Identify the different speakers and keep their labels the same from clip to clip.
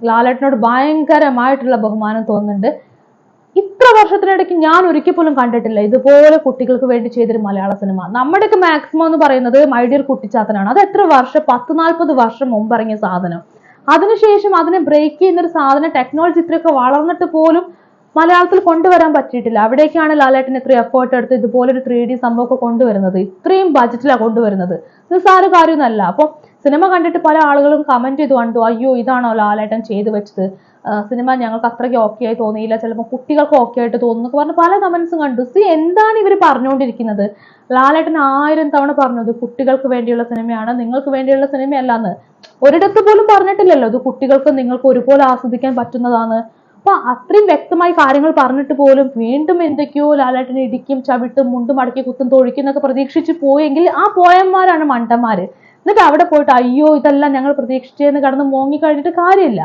Speaker 1: ലാലേട്ടനോട് ഭയങ്കരമായിട്ടുള്ള ബഹുമാനം തോന്നുന്നുണ്ട്. ഇത്ര വർഷത്തിനിടയ്ക്ക് ഞാൻ ഒരിക്കൽ പോലും കണ്ടിട്ടില്ല ഇതുപോലെ കുട്ടികൾക്ക് വേണ്ടി ചെയ്തൊരു മലയാള സിനിമ. നമ്മുടെയൊക്കെ മാക്സിമം എന്ന് പറയുന്നത് മൈ ഡിയർ കുട്ടിച്ചാത്തനാണ്. അത് എത്ര വർഷം, 10-40 വർഷം മുമ്പ് ഇറങ്ങിയ സാധനം. അതിനുശേഷം അതിനെ ബ്രേക്ക് ചെയ്യുന്ന ഒരു സാധനം ടെക്നോളജി ഇത്രയൊക്കെ വളർന്നിട്ട് പോലും മലയാളത്തിൽ കൊണ്ടുവരാൻ പറ്റിയിട്ടില്ല. അവിടേക്കാണ് ലാലേട്ടൻ ഇത്രയും എഫേർട്ട് എടുത്ത് ഇതുപോലൊരു 3D സംഭവമൊക്കെ കൊണ്ടുവരുന്നത്. ഇത്രയും ബജറ്റിലാണ് കൊണ്ടുവരുന്നത്. നിസ്സാര കാര്യമൊന്നുമല്ല. അപ്പൊ സിനിമ കണ്ടിട്ട് പല ആളുകളും കമന്റ് ചെയ്ത് കണ്ടു, അയ്യോ ഇതാണോ ലാലേട്ടൻ ചെയ്തു വെച്ചത്, സിനിമ ഞങ്ങൾക്ക് അത്രയ്ക്ക് ഓക്കെ ആയി തോന്നിയില്ല, ചിലപ്പോൾ കുട്ടികൾക്ക് ഓക്കെ ആയിട്ട് തോന്നുന്നു പറഞ്ഞ് പല കമന്റ്സും കണ്ടു. എന്താണ് ഇവർ പറഞ്ഞുകൊണ്ടിരിക്കുന്നത്? ലാലേട്ടൻ 1000 തവണ പറഞ്ഞത് കുട്ടികൾക്ക് വേണ്ടിയുള്ള സിനിമയാണ്, നിങ്ങൾക്ക് വേണ്ടിയുള്ള സിനിമയല്ലാന്ന്. ഒരിടത്ത് പോലും പറഞ്ഞിട്ടില്ലല്ലോ ഇത് കുട്ടികൾക്ക് നിങ്ങൾക്ക് ഒരുപോലെ ആസ്വദിക്കാൻ പറ്റുന്നതാണ്. അപ്പൊ അത്രയും വ്യക്തമായി കാര്യങ്ങൾ പറഞ്ഞിട്ട് പോലും വീണ്ടും എന്തൊക്കെയോ ലാലേട്ടനെ ഇടിക്കും, ചവിട്ടും, മുണ്ടും മടക്കി കുത്തും, തൊഴിക്കും എന്നൊക്കെ പ്രതീക്ഷിച്ച് പോയെങ്കിൽ ആ പോയന്മാരാണ് മണ്ടന്മാര്. എന്നിട്ട് അവിടെ പോയിട്ട് അയ്യോ ഇതെല്ലാം ഞങ്ങൾ പ്രതീക്ഷിച്ചെന്ന് കടന്ന് മോങ്ങിക്കഴിഞ്ഞിട്ട് കാര്യമില്ല.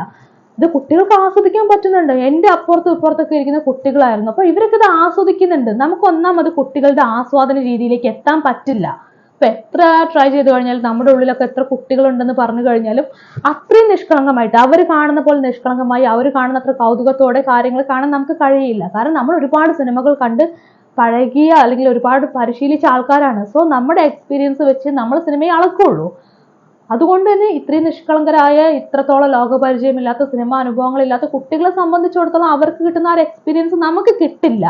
Speaker 1: ഇത് കുട്ടികൾക്ക് ആസ്വദിക്കാൻ പറ്റുന്നുണ്ട്. എന്റെ അപ്പുറത്തും ഇപ്പുറത്തൊക്കെ ഇരിക്കുന്ന കുട്ടികളായിരുന്നു. അപ്പൊ ഇവരൊക്കെ ഇത് ആസ്വദിക്കുന്നുണ്ട്. നമുക്ക് ഒന്നാമത് കുട്ടികളുടെ ആസ്വാദന രീതിയിലേക്ക് എത്താൻ പറ്റില്ല. ഇപ്പൊ എത്ര ട്രൈ ചെയ്ത് കഴിഞ്ഞാലും നമ്മുടെ ഉള്ളിലൊക്കെ എത്ര കുട്ടികളുണ്ടെന്ന് പറഞ്ഞു കഴിഞ്ഞാലും അത്രയും നിഷ്കളങ്കമായിട്ട് അവർ കാണുന്ന പോലെ നിഷ്കളങ്കമായി അവർ കാണുന്ന അത്ര കൗതുകത്തോടെ കാര്യങ്ങൾ കാണാൻ നമുക്ക് കഴിയില്ല. കാരണം നമ്മൾ ഒരുപാട് സിനിമകൾ കണ്ട് പഴകിയ അല്ലെങ്കിൽ ഒരുപാട് പരിശീലിച്ച ആൾക്കാരാണ്. സോ നമ്മുടെ എക്സ്പീരിയൻസ് വെച്ച് നമ്മൾ സിനിമയെ അളക്കുള്ളൂ. അതുകൊണ്ട് തന്നെ ഇത്രയും നിഷ്കളങ്കരായ, ഇത്രത്തോളം ലോകപരിചയമില്ലാത്ത, സിനിമ അനുഭവങ്ങളില്ലാത്ത കുട്ടികളെ സംബന്ധിച്ചിടത്തോളം അവർക്ക് കിട്ടുന്ന ആ ഒരു എക്സ്പീരിയൻസ് നമുക്ക് കിട്ടില്ല.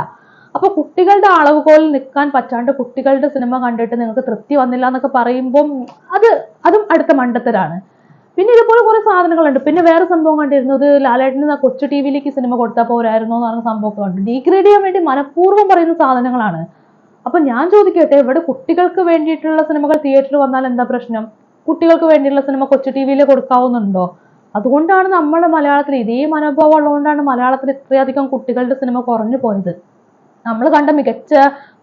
Speaker 1: അപ്പൊ കുട്ടികളുടെ അളവുകോലിൽ നിൽക്കാൻ പറ്റാണ്ട് കുട്ടികളുടെ സിനിമ കണ്ടിട്ട് നിങ്ങൾക്ക് തൃപ്തി വന്നില്ല എന്നൊക്കെ പറയുമ്പോൾ അതും അടുത്ത മണ്ടത്തരാണ്. പിന്നെ ഇതുപോലെ കുറെ സാധനങ്ങളുണ്ട്. പിന്നെ വേറെ സംഭവം കണ്ടിരുന്നത് ലാലേട്ടന് കൊച്ചു ടി വിയിലേക്ക് സിനിമ കൊടുത്താൽ പോരായിരുന്നോ എന്ന് പറഞ്ഞ സംഭവമൊക്കെ കണ്ടു. ഡീഗ്രേഡ് ചെയ്യാൻ വേണ്ടി മനഃപൂർവ്വം പറയുന്ന സാധനങ്ങളാണ്. അപ്പൊ ഞാൻ ചോദിക്കട്ടെ, ഇവിടെ കുട്ടികൾക്ക് വേണ്ടിയിട്ടുള്ള സിനിമകൾ തിയേറ്ററിൽ വന്നാൽ എന്താ പ്രശ്നം? കുട്ടികൾക്ക് വേണ്ടിയുള്ള സിനിമ കൊച്ചു ടി വിയിൽ കൊടുക്കാവുന്നുണ്ടോ? അതുകൊണ്ടാണ് നമ്മുടെ മലയാളത്തിൽ ഇതേ മനോഭാവം ഉള്ളതുകൊണ്ടാണ് മലയാളത്തിൽ ഇത്രയധികം കുട്ടികളുടെ സിനിമ കുറഞ്ഞു പോയത്. നമ്മൾ കണ്ട മികച്ച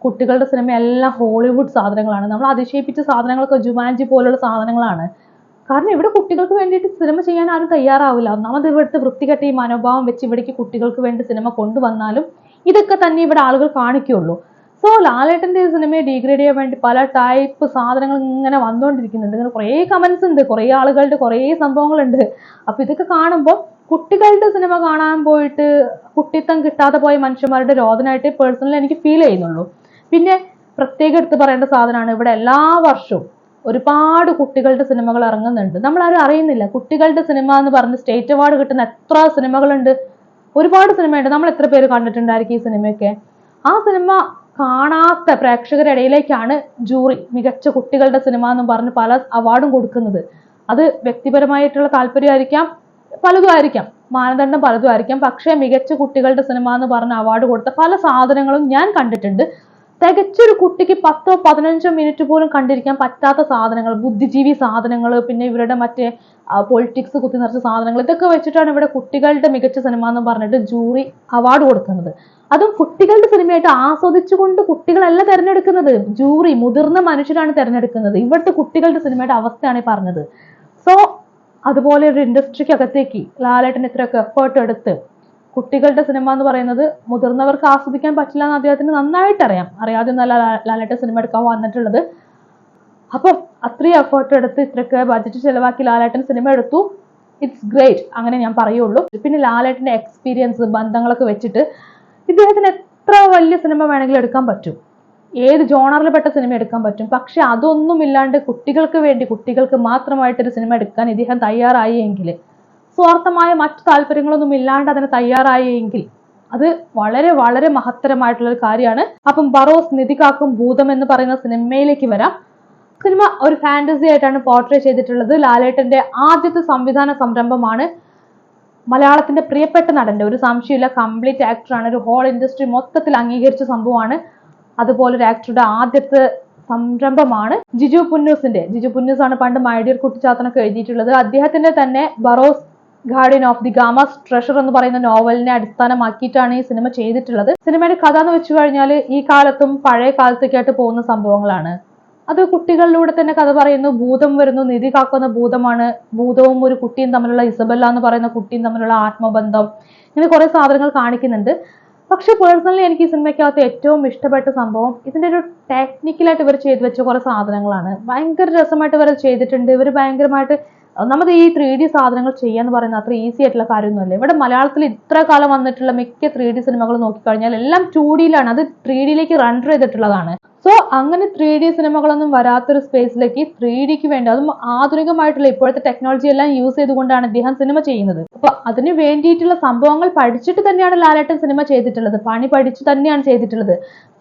Speaker 1: കുട്ടികളുടെ സിനിമ എല്ലാം ഹോളിവുഡ് സാധനങ്ങളാണ്. നമ്മൾ അതിശയിപ്പിച്ച സാധനങ്ങളൊക്കെ ജുമാൻജി പോലുള്ള സാധനങ്ങളാണ്. കാരണം ഇവിടെ കുട്ടികൾക്ക് വേണ്ടിയിട്ട് സിനിമ ചെയ്യാൻ ആരും തയ്യാറാവില്ല. ഒന്നാമത് ഇവിടുത്തെ വൃത്തികെട്ട ഈ മനോഭാവം വെച്ച് ഇവിടേക്ക് കുട്ടികൾക്ക് വേണ്ടി സിനിമ കൊണ്ടുവന്നാലും ഇതൊക്കെ തന്നെ ഇവിടെ ആളുകൾ കാണിക്കുള്ളൂ. സോ ലാലേട്ടന്റെ സിനിമയെ ഡീഗ്രേഡ് ചെയ്യാൻ വേണ്ടി പല ടൈപ്പ് സാധനങ്ങൾ ഇങ്ങനെ വന്നുകൊണ്ടിരിക്കുന്നുണ്ട്. ഇങ്ങനെ കുറേ കമന്റ്സ് ഉണ്ട്, കുറേ ആളുകളുടെ കുറേ സംഭവങ്ങളുണ്ട്. അപ്പൊ ഇതൊക്കെ കാണുമ്പോൾ കുട്ടികളുടെ സിനിമ കാണാൻ പോയിട്ട് കുട്ടിത്തം കിട്ടാതെ പോയ മനുഷ്യന്മാരുടെ രോദനമായിട്ട് പേഴ്സണലി എനിക്ക് ഫീൽ ചെയ്യുന്നുള്ളൂ. പിന്നെ പ്രത്യേകം എടുത്ത് പറയേണ്ട സാധനമാണ്, ഇവിടെ എല്ലാ വർഷവും ഒരുപാട് കുട്ടികളുടെ സിനിമകൾ ഇറങ്ങുന്നുണ്ട്. നമ്മളാരും അറിയുന്നില്ല. കുട്ടികളുടെ സിനിമ എന്ന് പറഞ്ഞ് സ്റ്റേറ്റ് അവാർഡ് കിട്ടുന്ന എത്ര സിനിമകളുണ്ട്, ഒരുപാട് സിനിമയുണ്ട്. നമ്മൾ എത്ര പേര് കണ്ടിട്ടുണ്ടായിരിക്കും ഈ സിനിമയൊക്കെ? ആ സിനിമ കാണാത്ത പ്രേക്ഷകരുടെ ഇടയിലേക്കാണ് ജൂറി മികച്ച കുട്ടികളുടെ സിനിമ എന്നും പറഞ്ഞ് പല അവാർഡും കൊടുക്കുന്നത്. അത് വ്യക്തിപരമായിട്ടുള്ള താല്പര്യമായിരിക്കാം, പലതും ആയിരിക്കാം, മാനദണ്ഡം പലതും ആയിരിക്കാം. പക്ഷേ മികച്ച കുട്ടികളുടെ സിനിമ എന്ന് പറഞ്ഞ അവാർഡ് കൊടുത്ത പല സാധനങ്ങളും ഞാൻ കണ്ടിട്ടുണ്ട്. തികച്ചൊരു കുട്ടിക്ക് 10-15 മിനിറ്റ് പോലും കണ്ടിരിക്കാൻ പറ്റാത്ത സാധനങ്ങൾ, ബുദ്ധിജീവി സാധനങ്ങൾ, പിന്നെ ഇവരുടെ മറ്റേ പൊളിറ്റിക്സ് കുത്തി നിറച്ച സാധനങ്ങൾ, ഇതൊക്കെ വെച്ചിട്ടാണ് ഇവിടെ കുട്ടികളുടെ മികച്ച സിനിമ എന്ന് പറഞ്ഞിട്ട് ജൂറി അവാർഡ് കൊടുക്കുന്നത്. അതും കുട്ടികളുടെ സിനിമയായിട്ട് ആസ്വദിച്ചുകൊണ്ട് കുട്ടികളല്ല തിരഞ്ഞെടുക്കുന്നത്, ജൂറി മുതിർന്ന മനുഷ്യരാണ് തിരഞ്ഞെടുക്കുന്നത്. ഇവിടുത്തെ കുട്ടികളുടെ സിനിമയുടെ അവസ്ഥയാണ് ഈ പറഞ്ഞത്. സോ അതുപോലെ ഒരു ഇൻഡസ്ട്രിക്ക് അകത്തേക്ക് ലാലേട്ടൻ ഇത്രയൊക്കെ എഫേർട്ട് എടുത്ത് കുട്ടികളുടെ സിനിമ എന്ന് പറയുന്നത് മുതിർന്നവർക്ക് ആസ്വദിക്കാൻ പറ്റില്ല എന്ന് അദ്ദേഹത്തിന് നന്നായിട്ട് അറിയാം. അറിയാതെ ഒന്നല്ല ലാലേട്ടൻ സിനിമ എടുക്കാൻ വന്നിട്ടുള്ളത്. അപ്പം അത്രയും എഫേർട്ട് എടുത്ത് ഇത്രയൊക്കെ ബഡ്ജറ്റ് ചെലവാക്കി ലാലേട്ടൻ സിനിമ എടുത്തു. ഇറ്റ്സ് ഗ്രേറ്റ്, അങ്ങനെ ഞാൻ പറയുള്ളൂ. പിന്നെ ലാലേട്ടന്റെ എക്സ്പീരിയൻസ്, ബന്ധങ്ങളൊക്കെ വെച്ചിട്ട് ഇദ്ദേഹത്തിന് എത്ര വലിയ സിനിമ വേണമെങ്കിലും എടുക്കാൻ പറ്റും, ഏത് ജോണറിൽപ്പെട്ട സിനിമ എടുക്കാൻ പറ്റും. പക്ഷെ അതൊന്നും ഇല്ലാണ്ട് കുട്ടികൾക്ക് വേണ്ടി, കുട്ടികൾക്ക് മാത്രമായിട്ടൊരു സിനിമ എടുക്കാൻ ഇദ്ദേഹം തയ്യാറായി എങ്കിൽ, സ്വാർത്ഥമായ മറ്റു താല്പര്യങ്ങളൊന്നും ഇല്ലാണ്ട് അതിന് തയ്യാറായി എങ്കിൽ അത് വളരെ വളരെ മഹത്തരമായിട്ടുള്ള ഒരു കാര്യമാണ്. അപ്പം ബറോസ് നിധി കാക്കും ഭൂതം എന്ന് പറയുന്ന സിനിമയിലേക്ക് വരാം. സിനിമ ഒരു ഫാന്റസി ആയിട്ടാണ് പോർട്രേ ചെയ്തിട്ടുള്ളത്. ലാലേട്ടന്റെ ആദ്യത്തെ സംവിധാന സംരംഭമാണ്. മലയാളത്തിന്റെ പ്രിയപ്പെട്ട നടന്റെ, ഒരു സംശയമില്ല, കംപ്ലീറ്റ് ആക്ടറാണ്. ഒരു ഹോൾ ഇൻഡസ്ട്രി മൊത്തത്തിൽ അംഗീകരിച്ച സംഭവമാണ്. അതുപോലെ ഒരു ആക്ടറുടെ ആദ്യത്തെ സംരംഭമാണ്. ജിജു പുന്നൂസ് ആണ് പണ്ട് മൈ ഡിയർ കുട്ടിച്ചാത്തനൊക്കെ എഴുതിയിട്ടുള്ളത്. അദ്ദേഹത്തിന്റെ തന്നെ Barroz guardian of the Gama's treasure എന്ന് പറയുന്ന നോവലിനെ അടിസ്ഥാനമാക്കിയിട്ടാണ് ഈ സിനിമ ചെയ്തിട്ടുള്ളത്. സിനിമയുടെ കഥ എന്ന് വെച്ചു കഴിഞ്ഞാൽ ഈ കാലത്തും പഴയ കാലത്തേക്കായിട്ട് പോകുന്ന സംഭവങ്ങളാണ്. അത് കുട്ടികളിലൂടെ തന്നെ കഥ പറയുന്നു. ഭൂതം വരുന്നു, നിധി കാക്കുന്ന ഭൂതമാണ്. ഭൂതവും ഒരു കുട്ടിയും തമ്മിലുള്ള, ഇസബല്ല എന്ന് പറയുന്ന കുട്ടിയും തമ്മിലുള്ള ആത്മബന്ധം, ഇങ്ങനെ കുറെ സാധനങ്ങൾ കാണിക്കുന്നുണ്ട്. പക്ഷെ പേഴ്സണലി എനിക്ക് ഈ സിനിമയ്ക്കകത്ത് ഏറ്റവും ഇഷ്ടപ്പെട്ട സംഭവം ഇതിന്റെ ഒരു ടെക്നിക്കലായിട്ട് ഇവർ ചെയ്തു വെച്ച കുറെ സാധനങ്ങളാണ്. ഭയങ്കര രസമായിട്ട് ഇവർ ചെയ്തിട്ടുണ്ട്. ഇവർ ഭയങ്കരമായിട്ട് നമ്മൾ ഈ 3D സാധനങ്ങൾ ചെയ്യാന്ന് പറയുന്നത് അത്ര ഈസി ആയിട്ടുള്ള കാര്യമൊന്നുമല്ല. ഇവിടെ മലയാളത്തിൽ ഇത്ര കാലം വന്നിട്ടുള്ള മിക്ക 3D സിനിമകൾ നോക്കിക്കഴിഞ്ഞാൽ എല്ലാം 2Dയിലാണ്, അത് 3Dയിലേക്ക് റണ്ടർ ചെയ്തിട്ടുള്ളതാണ്. സോ അങ്ങനെ 3D സിനിമകളൊന്നും വരാത്തൊരു സ്പേസിലേക്ക് 3Dക്ക് വേണ്ടി, അതും ആധുനികമായിട്ടുള്ള ഇപ്പോഴത്തെ ടെക്നോളജി എല്ലാം യൂസ് ചെയ്തുകൊണ്ടാണ് അദ്ദേഹം സിനിമ ചെയ്യുന്നത്. അപ്പൊ അതിന് വേണ്ടിയിട്ടുള്ള സംഭവങ്ങൾ പഠിച്ചിട്ട് തന്നെയാണ് ലാലേട്ടൻ സിനിമ ചെയ്തിട്ടുള്ളത്, പണി പഠിച്ച് തന്നെയാണ് ചെയ്തിട്ടുള്ളത്.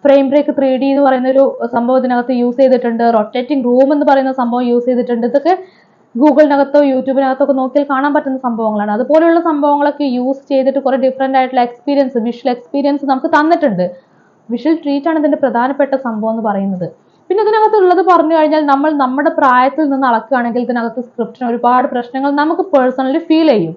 Speaker 1: ഫ്രെയിം ബ്രേക്ക് 3D എന്ന് പറയുന്ന ഒരു സംഭവത്തിനകത്ത് യൂസ് ചെയ്തിട്ടുണ്ട്, റൊട്ടേറ്റിംഗ് റൂം എന്ന് പറയുന്ന സംഭവം യൂസ് ചെയ്തിട്ടുണ്ട്. ഇതൊക്കെ ഗൂഗിളിനകത്തോ യൂട്യൂബിനകത്തോ ഒക്കെ നോക്കിയാൽ കാണാൻ പറ്റുന്ന സംഭവങ്ങളാണ്. അതുപോലെയുള്ള സംഭവങ്ങളൊക്കെ യൂസ് ചെയ്തിട്ട് കുറെ ഡിഫറെന്റ് ആയിട്ടുള്ള എക്സ്പീരിയൻസ്, വിഷ്വൽ എക്സ്പീരിയൻസ് നമുക്ക് തന്നിട്ടുണ്ട്. വിഷ്വൽ ട്രീറ്റ് ആണ് ഇതിന്റെ പ്രധാനപ്പെട്ട സംഭവം എന്ന് പറയുന്നത്. പിന്നെ ഇതിനകത്തുള്ളത് പറഞ്ഞു കഴിഞ്ഞാൽ നമ്മൾ നമ്മുടെ പ്രായത്തിൽ നിന്ന് അളക്കുകയാണെങ്കിൽ ഇതിനകത്ത് സ്ക്രിപ്റ്റിന് ഒരുപാട് പ്രശ്നങ്ങൾ നമുക്ക് പേഴ്സണലി ഫീൽ ചെയ്യും.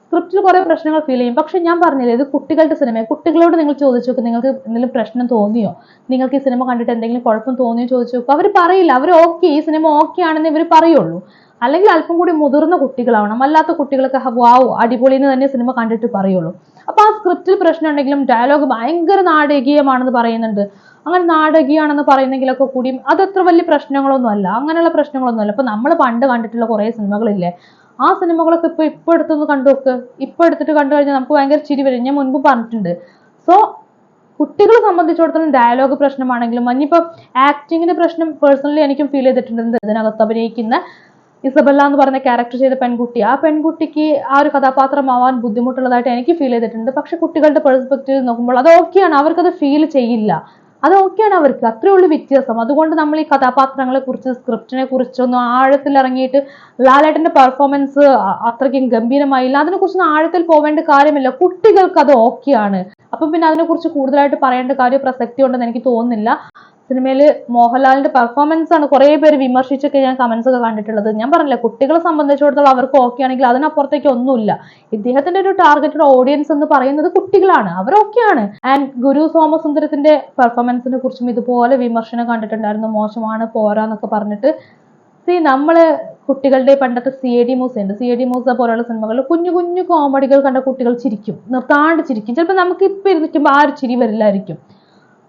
Speaker 1: സ്ക്രിപ്റ്റിൽ കുറെ പ്രശ്നങ്ങൾ ഫീൽ ചെയ്യും. പക്ഷെ ഞാൻ പറഞ്ഞില്ലേ, ഇത് കുട്ടികളുടെ സിനിമ. കുട്ടികളോട് നിങ്ങൾ ചോദിച്ചു നോക്കും, നിങ്ങൾക്ക് എന്തെങ്കിലും പ്രശ്നം തോന്നിയോ, നിങ്ങൾക്ക് ഈ സിനിമ കണ്ടിട്ട് എന്തെങ്കിലും കുഴപ്പം തോന്നിയോ ചോദിച്ചു നോക്കും. അവർ പറയില്ല, അവർ ഓക്കെ, ഈ സിനിമ ഓക്കെ ആണെന്ന് ഇവർ പറയുള്ളൂ. അല്ലെങ്കിൽ അല്പം കൂടി മുതിർന്ന കുട്ടികളാവണം, അല്ലാത്ത കുട്ടികളൊക്കെ വാവ് അടിപൊളിന്ന് തന്നെ സിനിമ കണ്ടിട്ട് പറയുള്ളൂ. അപ്പൊ ആ സ്ക്രിപ്റ്റിൽ പ്രശ്നം ഉണ്ടെങ്കിലും ഡയലോഗ് ഭയങ്കര നാടകീയമാണെന്ന് പറയുന്നുണ്ട്. അങ്ങനെ നാടകീയാണെന്ന് പറയുന്നെങ്കിലൊക്കെ കൂടി അതത്ര വലിയ പ്രശ്നങ്ങളൊന്നും അല്ല, അങ്ങനെയുള്ള പ്രശ്നങ്ങളൊന്നും അല്ല. അപ്പൊ നമ്മൾ പണ്ട് കണ്ടിട്ടുള്ള കുറെ സിനിമകളില്ലേ, ആ സിനിമകളൊക്കെ ഇപ്പൊ എടുത്തൊന്ന് കണ്ടു നോക്ക്. ഇപ്പൊ എടുത്തിട്ട് കണ്ടു കഴിഞ്ഞാൽ നമുക്ക് ഭയങ്കര ചിരി വരും. ഞാൻ മുൻപ് പറഞ്ഞിട്ടുണ്ട്. സോ കുട്ടികളെ സംബന്ധിച്ചിടത്തോളം ഡയലോഗ് പ്രശ്നമാണെങ്കിലും, ഇനിയിപ്പോ ആക്ടിങ്ങിന്റെ പ്രശ്നം പേഴ്സണലി എനിക്കും ഫീൽ ചെയ്തിട്ടുണ്ട്. ഇതിനകത്ത് അഭിനയിക്കുന്ന ഇസബല്ല എന്ന് പറയുന്ന ക്യാരക്ടർ ചെയ്ത പെൺകുട്ടി, ആ പെൺകുട്ടിക്ക് ആ ഒരു കഥാപാത്രമാവാൻ ബുദ്ധിമുട്ടുള്ളതായിട്ട് എനിക്ക് ഫീൽ ചെയ്തിട്ടുണ്ട്. പക്ഷെ കുട്ടികളുടെ പെർസ്പെക്റ്റീവ് നോക്കുമ്പോൾ അത് ഓക്കെയാണ്, അവർക്കത് ഫീൽ ചെയ്യില്ല, അത് ഓക്കെയാണ് അവർക്ക്. അത്രേ ഉള്ളൂ വ്യത്യാസം. അതുകൊണ്ട് നമ്മൾ ഈ കഥാപാത്രങ്ങളെ കുറിച്ച്, സ്ക്രിപ്റ്റിനെ കുറിച്ചൊന്നും ആഴത്തിൽ ഇറങ്ങിയിട്ട് ലാലേട്ടന്റെ പെർഫോമൻസ് അത്രയ്ക്കും ഗംഭീരമായില്ല, അതിനെക്കുറിച്ചൊന്നും ആഴത്തിൽ പോവേണ്ട കാര്യമില്ല. കുട്ടികൾക്ക് അത് ഓക്കെയാണ്. അപ്പം പിന്നെ അതിനെക്കുറിച്ച് കൂടുതലായിട്ട് പറയേണ്ട കാര്യം പ്രസക്തി ഉണ്ടെന്ന് എനിക്ക് തോന്നുന്നില്ല. സിനിമയിൽ മോഹൻലാലിന്റെ പെർഫോമൻസ് ആണ് കുറെ പേര് വിമർശിച്ചൊക്കെ ഞാൻ കമന്റ്സ് ഒക്കെ കണ്ടിട്ടുള്ളത്. ഞാൻ പറഞ്ഞില്ല, കുട്ടികളെ സംബന്ധിച്ചിടത്തോളം അവർക്ക് ഓക്കെ ആണെങ്കിൽ അതിനപ്പുറത്തേക്ക് ഒന്നുമില്ല. ഇദ്ദേഹത്തിന്റെ ഒരു ടാർഗറ്റഡ് ഓഡിയൻസ് എന്ന് പറയുന്നത് കുട്ടികളാണ്, അവർ ഓക്കെയാണ്. ആൻഡ് ഗുരു സോമസുന്ദരത്തിന്റെ പെർഫോമൻസിനെ കുറിച്ചും ഇതുപോലെ വിമർശനം കണ്ടിട്ടുണ്ടായിരുന്നു, മോശമാണ്, പോരാന്നൊക്കെ പറഞ്ഞിട്ട്. നമ്മള് കുട്ടികളുടെ പണ്ടത്തെ CID മൂസ ഉണ്ട്, CID മൂസ പോലുള്ള സിനിമകളിൽ കുഞ്ഞു കുഞ്ഞു കോമഡികൾ കണ്ട കുട്ടികൾ ചിരിക്കും, നിർത്താണ്ട് ചിരിക്കും. ചിലപ്പോൾ നമുക്ക് ഇപ്പൊ ഇരുന്നിരിക്കുമ്പോൾ ആ ഒരു ചിരി വരില്ലായിരിക്കും.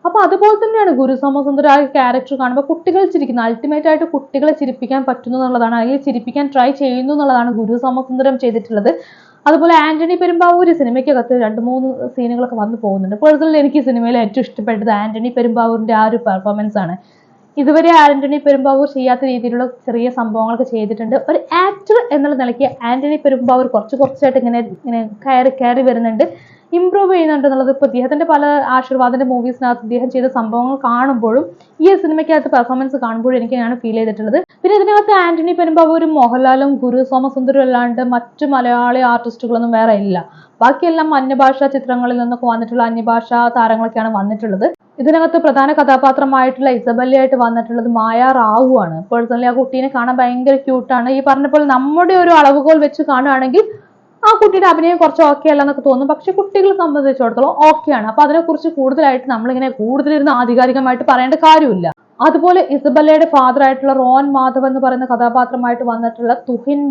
Speaker 1: അപ്പൊ അതുപോലെ തന്നെയാണ് ഗുരു സോമസുന്ദരം ആ ക്യാരക്ടർ കാണുമ്പോൾ കുട്ടികൾ ചിരിക്കുന്നത്. അൾട്ടിമേറ്റ് ആയിട്ട് കുട്ടികളെ ചിരിപ്പിക്കാൻ പറ്റുന്നു എന്നുള്ളതാണ്, അല്ലെങ്കിൽ ചിരിപ്പിക്കാൻ ട്രൈ ചെയ്യുന്നു എന്നുള്ളതാണ് ഗുരു സോമസുന്ദരം ചെയ്തിട്ടുള്ളത്. അതുപോലെ ആന്റണി പെരുമ്പാവൂർ സിനിമയ്ക്കകത്ത് 2-3 സീനുകളൊക്കെ വന്നു പോകുന്നുണ്ട്. പേഴ്സണലി എനിക്ക് സിനിമയിൽ ഏറ്റവും ഇഷ്ടപ്പെട്ടത് ആന്റണി പെരുമ്പാവൂരിന്റെ ആ ഒരു പെർഫോമൻസ് ആണ്. ഇതുവരെ ആന്റണി പെരുമ്പാവൂർ ചെയ്യാത്ത രീതിയിലുള്ള ചെറിയ സംഭവങ്ങളൊക്കെ ചെയ്തിട്ടുണ്ട്. ഒരു ആക്ടർ എന്നുള്ള നിലയ്ക്ക് ആന്റണി പെരുമ്പാവൂർ കുറച്ചായിട്ട് ഇങ്ങനെ കയറി വരുന്നുണ്ട്, ഇംപ്രൂവ് ചെയ്യുന്നുണ്ട് എന്നുള്ളത്. ഇപ്പൊ അദ്ദേഹത്തിന്റെ പല ആശീർവാദിന്റെ മൂവീസിനകത്ത് അദ്ദേഹം ചെയ്ത സംഭവങ്ങൾ കാണുമ്പോഴും ഈ സിനിമയ്ക്കകത്ത് പെർഫോമൻസ് കാണുമ്പോഴും എനിക്കാണ് ഫീൽ ചെയ്തിട്ടുള്ളത്. പിന്നെ ഇതിനകത്ത് ആന്റണി പെരുമ്പാവൂരും മോഹൻലാലും ഗുരു സോമസുന്ദരും അല്ലാണ്ട് മറ്റു മലയാളി ആർട്ടിസ്റ്റുകളൊന്നും വേറെ ഇല്ല. ബാക്കിയെല്ലാം അന്യഭാഷാ ചിത്രങ്ങളിൽ നിന്നൊക്കെ വന്നിട്ടുള്ള അന്യഭാഷാ താരങ്ങളൊക്കെയാണ് വന്നിട്ടുള്ളത്. ഇതിനകത്ത് പ്രധാന കഥാപാത്രമായിട്ടുള്ള ഇസബല്ലയായിട്ട് വന്നിട്ടുള്ളത് മായ റാവു ആണ്. പേഴ്സണലി ആ കുട്ടീനെ കാണാൻ ഭയങ്കര ക്യൂട്ടാണ്. ഈ പറഞ്ഞ പോലെ നമ്മുടെ ഒരു അളവുകോൽ വെച്ച് കാണുകയാണെങ്കിൽ ആ കുട്ടിയുടെ അഭിനയം കുറച്ച് ഓക്കെ അല്ല എന്നൊക്കെ തോന്നും. പക്ഷെ കുട്ടികളെ സംബന്ധിച്ചിടത്തോളം ഓക്കെയാണ്. അപ്പൊ അതിനെക്കുറിച്ച് കൂടുതലായിട്ട് നമ്മളിങ്ങനെ കൂടുതലിരുന്ന് ആധികാരികമായിട്ട് പറയേണ്ട കാര്യമില്ല. അതുപോലെ ഇസബല്ലയുടെ ഫാദർ ആയിട്ടുള്ള റോൻ മാധവ് എന്ന് പറയുന്ന കഥാപാത്രമായിട്ട് വന്നിട്ടുള്ള തുഹിൻ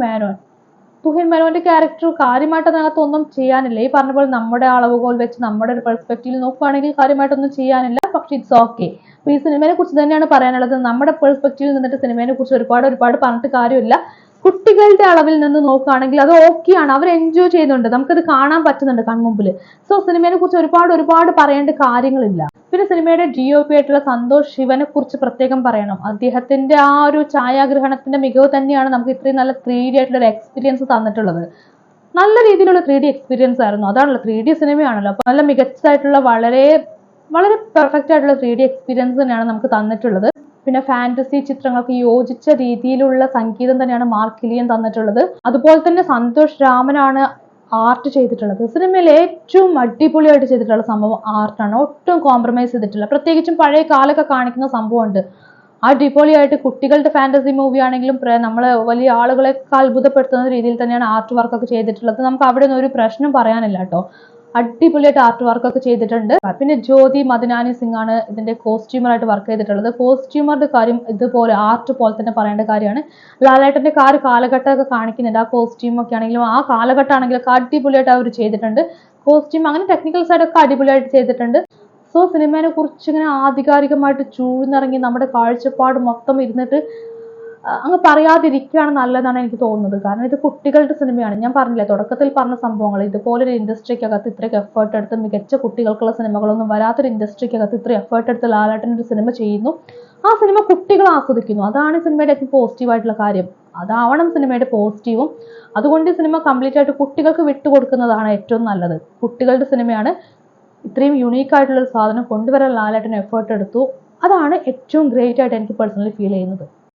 Speaker 1: മേനോന്റെ ക്യാരക്ടർ കാര്യമായിട്ട് അതിനകത്ത് ഒന്നും ചെയ്യാനില്ല. ഈ പറഞ്ഞ പോലെ നമ്മുടെ അളവുകോൽ വെച്ച് നമ്മുടെ ഒരു പെർസ്പെക്റ്റീവിൽ നോക്കുകയാണെങ്കിൽ കാര്യമായിട്ടൊന്നും ചെയ്യാനില്ല. പക്ഷെ ഇറ്റ്സ് ഓക്കെ. അപ്പൊ ഈ സിനിമയെ കുറിച്ച് തന്നെയാണ് പറയാനുള്ളത്. നമ്മുടെ പെർസ്പെക്റ്റീവിൽ നിന്നിട്ട് സിനിമയെ കുറിച്ച് ഒരുപാട് പറഞ്ഞിട്ട് കാര്യമില്ല. കുട്ടികളുടെ അളവിൽ നിന്ന് നോക്കുകയാണെങ്കിൽ അത് ഓക്കെയാണ്, അവർ എൻജോയ് ചെയ്യുന്നുണ്ട്, നമുക്കത് കാണാൻ പറ്റുന്നുണ്ട് കൺമുമ്പിൽ. സോ സിനിമയെ കുറിച്ച് ഒരുപാട് പറയേണ്ട കാര്യങ്ങളില്ല. പിന്നെ സിനിമയുടെ DOP ആയിട്ടുള്ള സന്തോഷ് ശിവനെ കുറിച്ച് പ്രത്യേകം പറയണം. അദ്ദേഹത്തിന്റെ ആ ഒരു ഛായാഗ്രഹണത്തിന്റെ മികവ് തന്നെയാണ് നമുക്ക് ഇത്രയും നല്ല 3D ആയിട്ടുള്ള ഒരു എക്സ്പീരിയൻസ് തന്നിട്ടുള്ളത്. നല്ല രീതിയിലുള്ള 3D എക്സ്പീരിയൻസ് ആയിരുന്നു. അതാണല്ലോ 3D സിനിമയാണല്ലോ. അപ്പൊ നല്ല മികച്ചതായിട്ടുള്ള വളരെ പെർഫെക്റ്റ് ആയിട്ടുള്ള 3D എക്സ്പീരിയൻസ് തന്നെയാണ് നമുക്ക് തന്നിട്ടുള്ളത്. പിന്നെ ഫാന്റസി ചിത്രങ്ങൾക്ക് യോജിച്ച രീതിയിലുള്ള സംഗീതം തന്നെയാണ് മാർക്ക് കിലിയൻ തന്നിട്ടുള്ളത്. അതുപോലെ തന്നെ സന്തോഷ് രാമനാണ് ആർട്ട് ചെയ്തിട്ടുള്ളത്. സിനിമയിൽ ഏറ്റവും അടിപൊളിയായിട്ട് ചെയ്തിട്ടുള്ള സംഭവം ആർട്ടാണ്. ഒട്ടും കോംപ്രമൈസ് ചെയ്തിട്ടില്ല. പ്രത്യേകിച്ചും പഴയ കാലൊക്കെ കാണിക്കുന്ന സംഭവമുണ്ട്, അടിപൊളിയായിട്ട്. കുട്ടികളുടെ ഫാന്റസി മൂവി ആണെങ്കിലും നമ്മളെ വലിയ ആളുകളെ അത്ഭുതപ്പെടുത്തുന്ന രീതിയിൽ തന്നെയാണ് ആർട്ട് വർക്കൊക്കെ ചെയ്തിട്ടുള്ളത്. നമുക്ക് അവിടെ നിന്ന് ഒരു പ്രശ്നം പറയാനില്ല കേട്ടോ. അടിപൊളിയായിട്ട് ആർട്ട് വർക്കൊക്കെ ചെയ്തിട്ടുണ്ട്. പിന്നെ ജ്യോതി മദനാനി സിംഗ് ആണ് ഇതിന്റെ കോസ്റ്റ്യൂമറായിട്ട് വർക്ക് ചെയ്തിട്ടുള്ളത്. കോസ്റ്റ്യൂമറുടെ കാര്യം ഇതുപോലെ ആർട്ട് പോലെ തന്നെ പറയേണ്ട കാര്യമാണ്. ലാലേട്ടന്റെ കാലഘട്ടമൊക്കെ കാണിക്കുന്നുണ്ട്. ആ കോസ്റ്റ്യൂം ഒക്കെ ആണെങ്കിലും ആ കാലഘട്ടം ആണെങ്കിലും അടിപൊളിയായിട്ട് അവർ ചെയ്തിട്ടുണ്ട്. കോസ്റ്റ്യൂം അങ്ങനെ ടെക്നിക്കൽ സൈഡൊക്കെ അടിപൊളിയായിട്ട് ചെയ്തിട്ടുണ്ട്. സോ സിനിമയെ കുറിച്ച് ഇങ്ങനെ ആധികാരികമായിട്ട് ചൂഴ്ന്നിറങ്ങി നമ്മുടെ കാഴ്ചപ്പാട് മൊത്തം ഇരുന്നിട്ട് അങ്ങ് പറയാതിരിക്കുകയാണ് നല്ലതാണ് എനിക്ക് തോന്നുന്നത്. കാരണം ഇത് കുട്ടികളുടെ സിനിമയാണ്. ഞാൻ പറഞ്ഞില്ലേ, തുടക്കത്തിൽ പറഞ്ഞ സംഭവങ്ങൾ, ഇതുപോലൊരു ഇൻഡസ്ട്രിക്കകത്ത് ഇത്രയ്ക്ക് എഫേർട്ട് എടുത്ത് മികച്ച കുട്ടികൾക്കുള്ള സിനിമകളൊന്നും വരാത്തൊരു ഇൻഡസ്ട്രിക്കകത്ത് ഇത്ര എഫേർട്ട് എടുത്ത് ലാലേട്ടൻ ഒരു സിനിമ ചെയ്യുന്നു. ആ സിനിമ കുട്ടികൾ ആസ്വദിക്കുന്നു. അതാണ് സിനിമയുടെ ഏറ്റവും പോസിറ്റീവായിട്ടുള്ള കാര്യം. അതാവണം സിനിമയുടെ പോസിറ്റീവും. അതുകൊണ്ട് ഈ സിനിമ കംപ്ലീറ്റ് ആയിട്ട് കുട്ടികൾക്ക് വിട്ടുകൊടുക്കുന്നതാണ് ഏറ്റവും നല്ലത്. കുട്ടികളുടെ സിനിമയാണ്, ഇത്രയും യുണീക്ക് ആയിട്ടുള്ള ഒരു സാധനം കൊണ്ടുവരാൻ ലാലേട്ടൻ എഫേർട്ട് എടുത്തു. അതാണ് ഏറ്റവും ഗ്രേറ്റ് ആയിട്ട് എനിക്ക് പേഴ്സണലി ഫീൽ ചെയ്യുന്നത്.